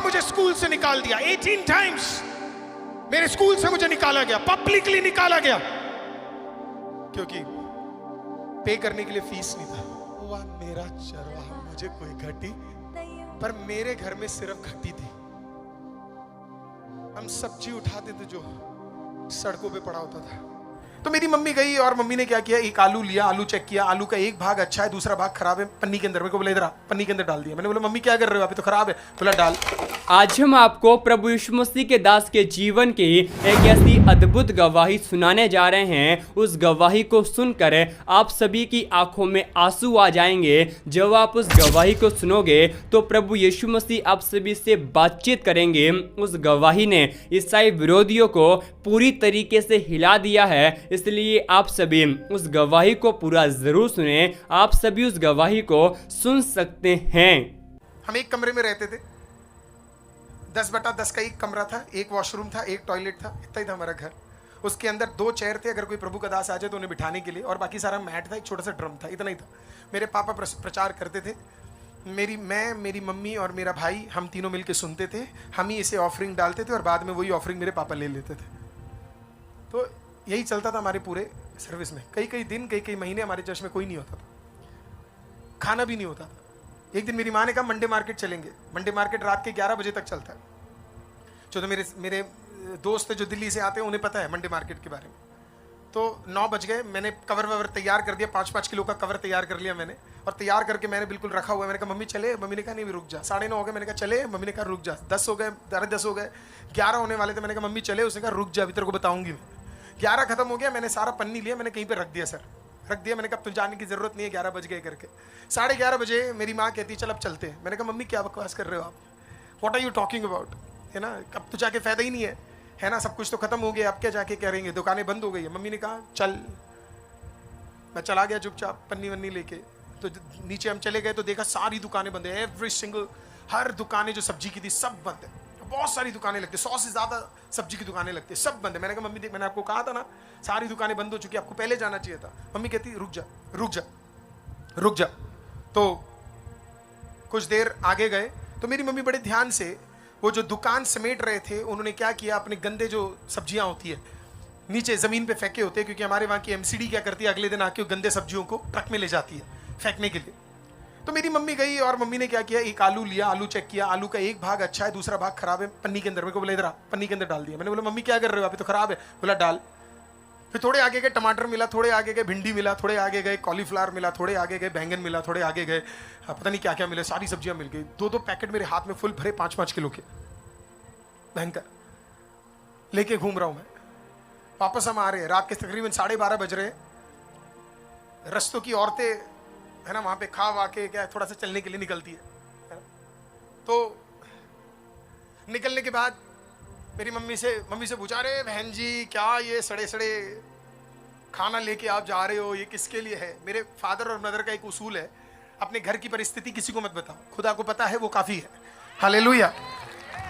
मुझे स्कूल से निकाल दिया 18 टाइम्स। मेरे स्कूल से मुझे निकाला गया, पब्लिकली निकाला गया, क्योंकि पे करने के लिए फीस नहीं था। हुआ मेरा चरवाहा, मुझे कोई घटी, पर मेरे घर में सिर्फ घटी थी। हम सब्जी उठाते थे जो सड़कों पे पड़ा होता था। तो मेरी मम्मी गई और मम्मी ने क्या किया, एक आलू लिया, आलू चेक किया, आलू का एक भाग अच्छा है, दूसरा भाग खराब है, पन्नी के अंदर। मेरे को बोला इधर आ, पन्नी के अंदर डाल दिया। मैंने बोला मम्मी क्या कर रहे हो, अभी तो खराब है। बोला डाल। आज हम आपको प्रभु यीशु मसीह के दास के जीवन की एक ऐसी अद्भुत गवाही सुनाने जा रहे हैं। उस गवाही को सुनकर आप सभी की आंखों में आंसू आ जाएंगे। जब आप उस गवाही को सुनोगे तो प्रभु यीशु मसीह आप सभी से बातचीत करेंगे। उस गवाही ने ईसाई विरोधियों को पूरी तरीके से हिला दिया है, इसलिए आप सभी उस गवाही को पूरा जरूर सुने। आप सभी उस गवाही को सुन सकते हैं। हम एक कमरे में रहते थे, 10/10 का एक कमरा था, एक वॉशरूम था, एक टॉयलेट था, इतना ही था हमारा घर। उसके अंदर 2 चेयर थे, अगर कोई प्रभु का दास आ जाए तो उन्हें बिठाने के लिए, और बाकी सारा मैट था, एक छोटा सा ड्रम था, इतना ही था। मेरे पापा प्रचार करते थे, मेरी मम्मी और मेरा भाई, हम तीनों मिलके सुनते थे। हम ही इसे ऑफरिंग डालते थे और बाद में वही ऑफरिंग मेरे पापा ले लेते थे। तो यही चलता था हमारे पूरे सर्विस में। कई दिन, कई महीने हमारे चर्च में कोई नहीं होता था, खाना भी नहीं होता था। एक दिन मेरी माँ ने कहा मंडे मार्केट चलेंगे। मंडे मार्केट रात के 11 बजे तक चलता है। जो तो मेरे दोस्त जो दिल्ली से आते हैं उन्हें पता है मंडे मार्केट के बारे में। तो 9 बज गए, मैंने कवर ववर तैयार कर दिया, 5-5 किलो का कवर तैयार कर लिया मैंने, और तैयार करके मैंने बिल्कुल रखा हुआ है। मैंने कहा मम्मी चले, मम्मी ने कहा नहीं रुक जा। 9:30 हो गए, मैंने कहा चले, मम्मी ने कहा रुक जा। 10 हो गए, 10:30 हो गए, 11 होने वाले थे। मैंने कहा मम्मी चले, उसने कहा रुक जा, अभी तेरे को बताऊंगी मैं। 11 खत्म हो गया, मैंने सारा पन्नी लिया, मैंने कहीं पे रख दिया, सर रख दिया। मैंने कहा तुम जाने की जरूरत नहीं है, 11 बज गए करके। 11:30 बजे मेरी माँ कहती चल अब चलते हैं। मैंने कहा मम्मी क्या बकवास कर रहे हो आप, what are you talking about, है ना, अब तो जाके फायदा ही नहीं है ना, सब कुछ तो खत्म हो गया, अब क्या जाके करेंगे, दुकानें बंद हो गई है। मम्मी ने कहा चल। मैं चला गया चुपचाप पन्नी वन्नी लेके। तो नीचे हम चले गए तो देखा सारी दुकानें बंद है, एवरी सिंगल, हर दुकानें जो सब्जी की थी सब बंद है। बहुत सारी दुकानें लगती, 100 से ज्यादा सब्जी की दुकानें लगती है, सब बंद है। मैंने कहा मम्मी मैंने आपको कहा था ना सारी दुकानें बंद हो चुकी है, आपको पहले जाना चाहिए था। मम्मी कहती रुक जा रुक जा रुक जा। तो कुछ देर आगे गए तो मेरी मम्मी बड़े ध्यान से वो जो दुकान समेट रहे थे, उन्होंने क्या किया, अपने गंदे जो सब्जियां होती है नीचे जमीन पे फेंके होते हैं, क्योंकि हमारे वहाँ की एमसीडी क्या करती है, अगले दिन आके गंदे सब्जियों को ट्रक में ले जाती है फेंकने के लिए। तो मेरी मम्मी गई और मम्मी ने क्या किया, एक आलू लिया, आलू चेक किया, आलू का एक भाग अच्छा है, दूसरा भाग खराब है, पन्नी के अंदर। मेरे को बोला इधर आ, पन्नी के अंदर डाल दिया। मैंने बोला मम्मी क्या कर रहे हो, अभी तो खराब है। बोला डाल। फिर थोड़े आगे गए, टमाटर मिला, थोड़े आगे गए भिंडी मिला, थोड़े आगे गए कॉलीफ्लावर मिला, थोड़े आगे गए बैंगन मिला, थोड़े आगे गए पता नहीं क्या क्या मिले, सारी सब्जियां मिल गई। 2-2 पैकेट मेरे हाथ में फुल भरे 5-5 किलो के भयंकर लेके घूम रहा हूं मैं। वापस हम आ रहे हैं, रात के तकरीबन 12:30 बज रहे हैं। रस्तों की औरतें है ना वहां पे खा वा के क्या थोड़ा सा चलने के लिए निकलती है। तो निकलने के बाद मेरी मम्मी से पूछा, रहे बहन जी क्या ये सड़े सड़े खाना लेके आप जा रहे हो, ये किसके लिए है। मेरे फादर और मदर का एक उसूल है, अपने घर की परिस्थिति किसी को मत बताओ, खुदा को पता है वो काफी है। हालेलुया।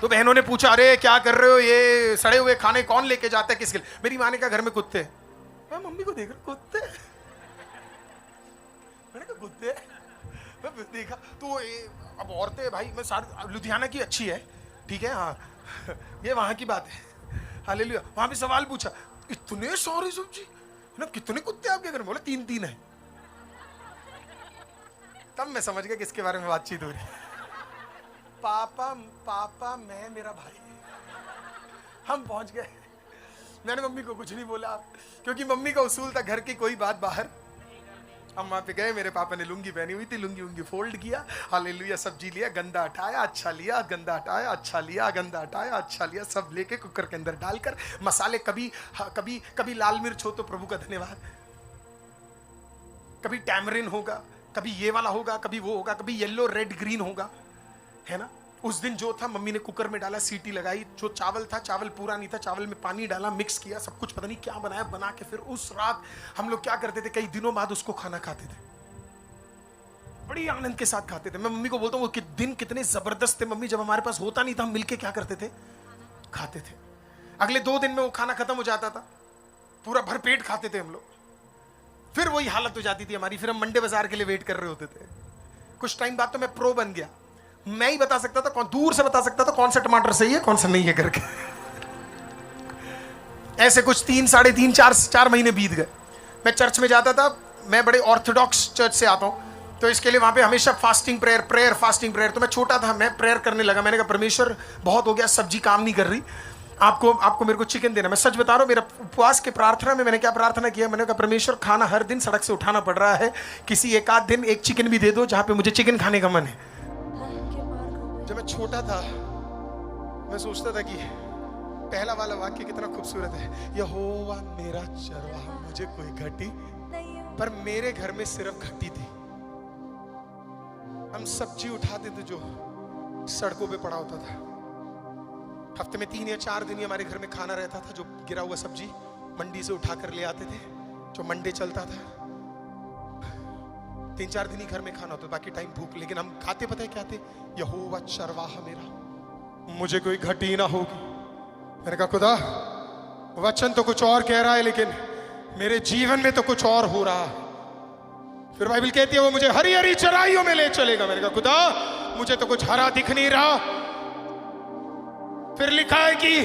तो बहनों ने पूछा अरे क्या कर रहे हो, ये सड़े हुए खाने कौन लेके जाता है, किसके लिए। मेरी माँ ने कहा घर में कुत्ते। मैं मम्मी को देख रहा, कुत्ते, मैंने कहा कुत्ते। मैं देखा तो अब औरतें भाई, मैं सारी लुधियाना की अच्छी है, ठीक है, हाँ ये वहां की बात है। हालेलुया। वहां भी सवाल पूछा, इतने सारी सब्जी ना, कितने कुत्ते आपके घर में। बोले 3 है। तब मैं समझ गया किसके बारे में बातचीत हो रही है। पापा मैं मेरा भाई, हम पहुंच गए। मैंने मम्मी को कुछ नहीं बोला, क्योंकि मम्मी का उसूल था घर की कोई बात बाहर। हम वहां पे गए, मेरे पापा ने लुंगी पहनी हुई थी, लुंगी फोल्ड किया, हालेलुया, सब्जी लिया, गंदा हटाया, अच्छा लिया, गंदा हटाया, अच्छा लिया, गंदा हटाया, अच्छा लिया, सब लेके कुकर के अंदर डालकर मसाले, कभी लाल मिर्च हो तो प्रभु का धन्यवाद, कभी टैमरिन होगा, कभी ये वाला होगा, कभी वो होगा, कभी येलो रेड ग्रीन होगा, है ना। उस दिन जो था मम्मी ने कुकर में डाला, सीटी लगाई, जो चावल था, चावल पूरा नहीं था, चावल में पानी डाला, मिक्स किया, सब कुछ पता नहीं क्या बनाया, बना के फिर उस रात हम लोग क्या करते थे, कई दिनों बाद उसको खाना खाते थे, बड़ी आनंद के साथ खाते थे। मैं मम्मी को बोलता हूँ वो दिन कितने जबरदस्त थे मम्मी, जब हमारे पास होता नहीं था हम मिलके क्या करते थे, खाते थे। अगले 2 दिन में वो खाना खत्म हो जाता था, पूरा भरपेट खाते थे हम लोग। फिर वही हालत हो जाती थी हमारी, फिर हम मंडे बाजार के लिए वेट कर रहे होते थे। कुछ टाइम बाद तो मैं प्रो बन गया, मैं ही बता सकता था, कौन दूर से बता सकता था कौन सा टमाटर सही है कौन सा नहीं है करके। ऐसे कुछ 3, साढ़े 3, 4 महीने बीत गए। मैं चर्च में जाता था, मैं बड़े ऑर्थोडॉक्स चर्च से आता हूँ, तो इसके लिए वहाँ पे हमेशा फास्टिंग प्रेयर फास्टिंग प्रेयर। तो मैं छोटा था, मैं प्रेयर करने लगा। मैंने कहा परमेश्वर बहुत हो गया, सब्जी काम नहीं कर रही, आपको मेरे को चिकन देना। मैं सच बता रहा हूँ, मेरा उपवास के प्रार्थना में मैंने क्या प्रार्थना किया, मैंने कहा परमेश्वर खाना हर दिन सड़क से उठाना पड़ रहा है, किसी एक आध दिन एक चिकन भी दे दो जहाँ पे मुझे चिकन खाने का मन है। जब मैं छोटा था मैं सोचता था कि पहला वाला वाक्य कितना खूबसूरत है, यहोवा मेरा चरवाहा मुझे कोई घटी, पर मेरे घर में सिर्फ घटी थी। हम सब्जी उठाते थे जो सड़कों पे पड़ा होता था। हफ्ते में 3 या 4 दिन ही हमारे घर में खाना रहता था, जो गिरा हुआ सब्जी मंडी से उठा कर ले आते थे, जो मंडे चलता था। 3-4 दिन ही घर में खाना होता, बाकी टाइम भूख। लेकिन हम खाते पता है क्या थे, यहोवा चरवाहा मेरा मुझे कोई घटी ना होगी। मैंने कहा खुदा वचन तो कुछ और कह रहा है, लेकिन मेरे जीवन में तो कुछ और हो रहा है। फिर बाइबल कहती है वो मुझे हरी हरी चराइयों में ले चलेगा। मैंने कहा खुदा मुझे तो कुछ हरा दिख नहीं रहा। फिर लिखा है कि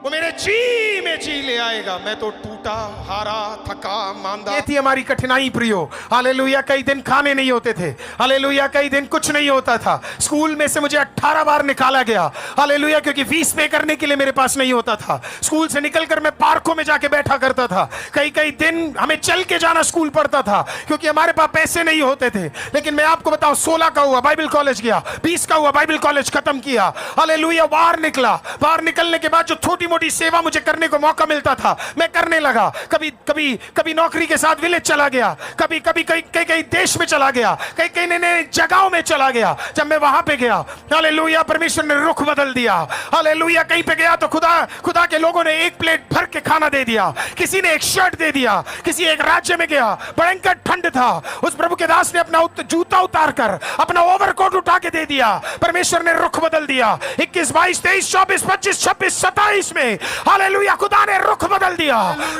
वो मेरे जी में जी ले आएगा। मैं तो टूटा हारा थका मांदा। ये थी हमारी कठिनाई प्रियो। हालेलुया। कई दिन खाने नहीं होते थे। हालेलुया। कई दिन कुछ नहीं होता था। स्कूल में से मुझे 18 बार निकाला गया। हालेलुया। क्योंकि फीस पे करने के लिए मेरे पास नहीं होता था। स्कूल से निकलकर मैं पार्कों में जाके बैठा करता था। कई दिन हमें चल के जाना स्कूल पड़ता था, क्योंकि हमारे पास पैसे नहीं होते थे। लेकिन मैं आपको बताऊं, 16 का हुआ बाइबल कॉलेज गया, 20 का हुआ बाइबल कॉलेज खत्म किया। हालेलुया। बाहर निकला। बाहर निकलने के बाद जो छोटी मोटी सेवा मुझे करने को मौका मिलता था मैं करने लगा। कभी नौकरी के साथ विलेज चला गया, कभी कई देश में चला गया, कई नए जगहों में चला गया। जब मैं वहां पे गया, हालेलुया, परमेश्वर ने रुख बदल दिया। हालेलुया। कहीं पे गया तो खुदा के लोगों ने 1 प्लेट भर के खाना दे दिया, किसी ने 1 शर्ट दे दिया। किसी एक राज्य में गया, भयंकर ठंड था, उस प्रभु के दास ने अपना जूता उतार कर अपना ओवरकोट उठा के दे दिया। परमेश्वर ने रुख बदल दिया। 21, 22, 23, 24, 25, 26, 27 में हालेलुया खुदा ने रुख बदल दिया।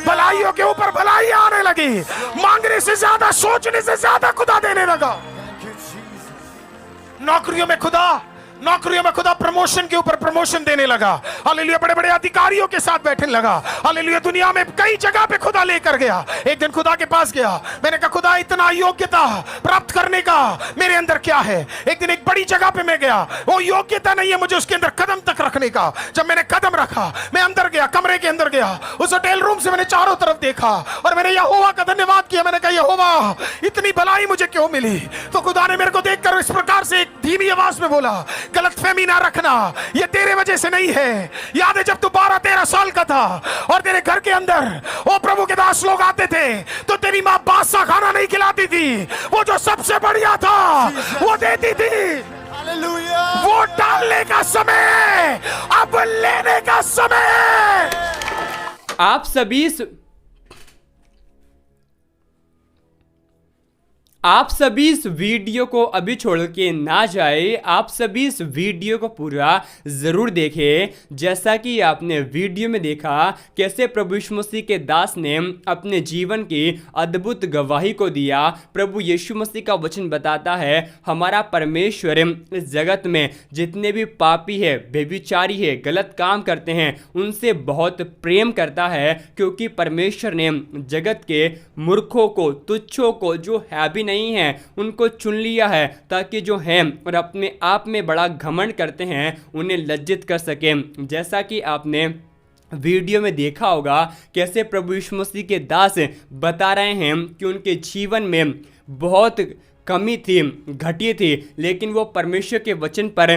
भलाइयों के ऊपर भलाई आने लगी। मांगने से ज्यादा, सोचने से ज्यादा खुदा देने लगा। नौकरियों में खुदा प्रमोशन के ऊपर प्रमोशन देने लगा। हालेलुया। बड़े बड़े अधिकारियों के साथ बैठने लगा। हालेलुया। दुनिया में कई जगह पे खुदा लेकर गया। एक दिन खुदा के पास गया, मैंने कहा खुदा इतना योग्यता प्राप्त करने का मेरे अंदर क्या है। एक दिन एक बड़ी जगह पे मैं गया, वो योग्यता नहीं है मुझे उसके अंदर कदम तक रखने का। जब मैंने कदम रखा, मैं अंदर गया, कमरे के अंदर गया, उस होटल रूम से मैंने चारों तरफ देखा और मैंने यहोवा का धन्यवाद किया। मैंने कहा यहोवा इतनी भलाई मुझे क्यों मिली। तो खुदा ने मेरे को देखकर इस प्रकार से एक धीमी आवाज में बोला, गलतफहमी ना रखना, ये तेरे वजह से नहीं है। याद है जब तू 12-13 साल का था और तेरे घर के अंदर वो प्रभु के दास लोग आते थे तो तेरी माँ बादशाह खाना नहीं खिलाती थी, वो जो सबसे बढ़िया था वो देती थी। वो डालने का समय, अब लेने का समय। आप सभी इस वीडियो को अभी छोड़ के ना जाए। आप सभी इस वीडियो को पूरा ज़रूर देखें। जैसा कि आपने वीडियो में देखा कैसे प्रभु यीशु मसीह के दास ने अपने जीवन की अद्भुत गवाही को दिया। प्रभु यीशु मसीह का वचन बताता है हमारा परमेश्वर इस जगत में जितने भी पापी है, व्यभिचारी है, गलत काम करते हैं, उनसे बहुत प्रेम करता है, क्योंकि परमेश्वर ने जगत के मूर्खों को, तुच्छों को, जो है भी नहीं है, उनको चुन लिया है ताकि जो हैं और अपने आप में बड़ा घमंड करते हैं उन्हें लज्जित कर सकें। जैसा कि आपने वीडियो में देखा होगा कैसे प्रभु यीशु मसीह के दास बता रहे हैं कि उनके जीवन में बहुत कमी थी, घटी थी, लेकिन वो परमेश्वर के वचन पर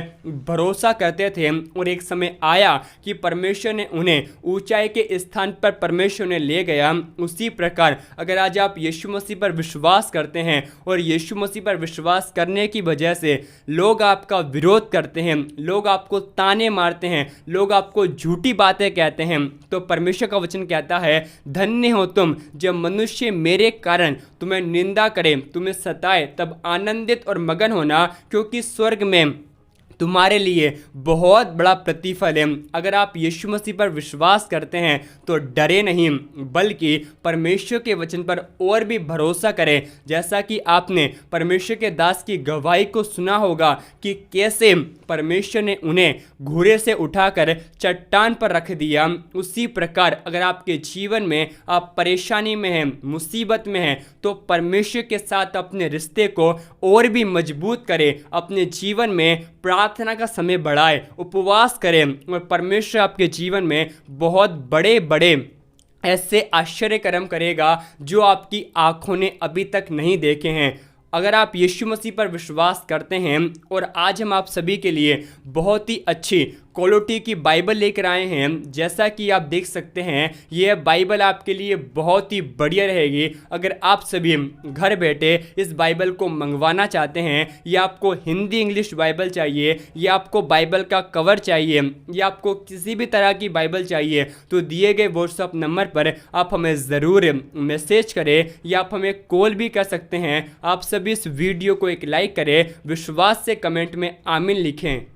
भरोसा करते थे और एक समय आया कि परमेश्वर ने उन्हें ऊंचाई के स्थान पर परमेश्वर ने ले गया। उसी प्रकार अगर आज आप यीशु मसीह पर विश्वास करते हैं और यीशु मसीह पर विश्वास करने की वजह से लोग आपका विरोध करते हैं, लोग आपको ताने मारते हैं, लोग आपको झूठी बातें कहते हैं, तो परमेश्वर का वचन कहता है धन्य हो तुम जब मनुष्य मेरे कारण तुम्हें निंदा करें, तुम्हें सताए, तब आनंदित और मगन होना, क्योंकि स्वर्ग में तुम्हारे लिए बहुत बड़ा प्रतिफल है। अगर आप यीशु मसीह पर विश्वास करते हैं तो डरे नहीं, बल्कि परमेश्वर के वचन पर और भी भरोसा करें। जैसा कि आपने परमेश्वर के दास की गवाही को सुना होगा कि कैसे परमेश्वर ने उन्हें घूरे से उठाकर चट्टान पर रख दिया, उसी प्रकार अगर आपके जीवन में आप परेशानी में हैं, मुसीबत में हैं, तो परमेश्वर के साथ अपने रिश्ते को और भी मजबूत करें। अपने जीवन में प्रार्थना का समय बढ़ाएं, उपवास करें और परमेश्वर आपके जीवन में बहुत बड़े बड़े ऐसे आश्चर्य कर्म करेगा जो आपकी आंखों ने अभी तक नहीं देखे हैं। अगर आप यीशु मसीह पर विश्वास करते हैं, और आज हम आप सभी के लिए बहुत ही अच्छी क्वालिटी की बाइबल लेकर आए हैं। जैसा कि आप देख सकते हैं, यह बाइबल आपके लिए बहुत ही बढ़िया रहेगी। अगर आप सभी घर बैठे इस बाइबल को मंगवाना चाहते हैं, या आपको हिंदी इंग्लिश बाइबल चाहिए, या आपको बाइबल का कवर चाहिए, या आपको किसी भी तरह की बाइबल चाहिए, तो दिए गए व्हाट्सएप नंबर पर आप हमें ज़रूर मैसेज करें, या आप हमें कॉल भी कर सकते हैं। आप सभी इस वीडियो को एक लाइक करें, विश्वास से कमेंट में आमीन लिखें।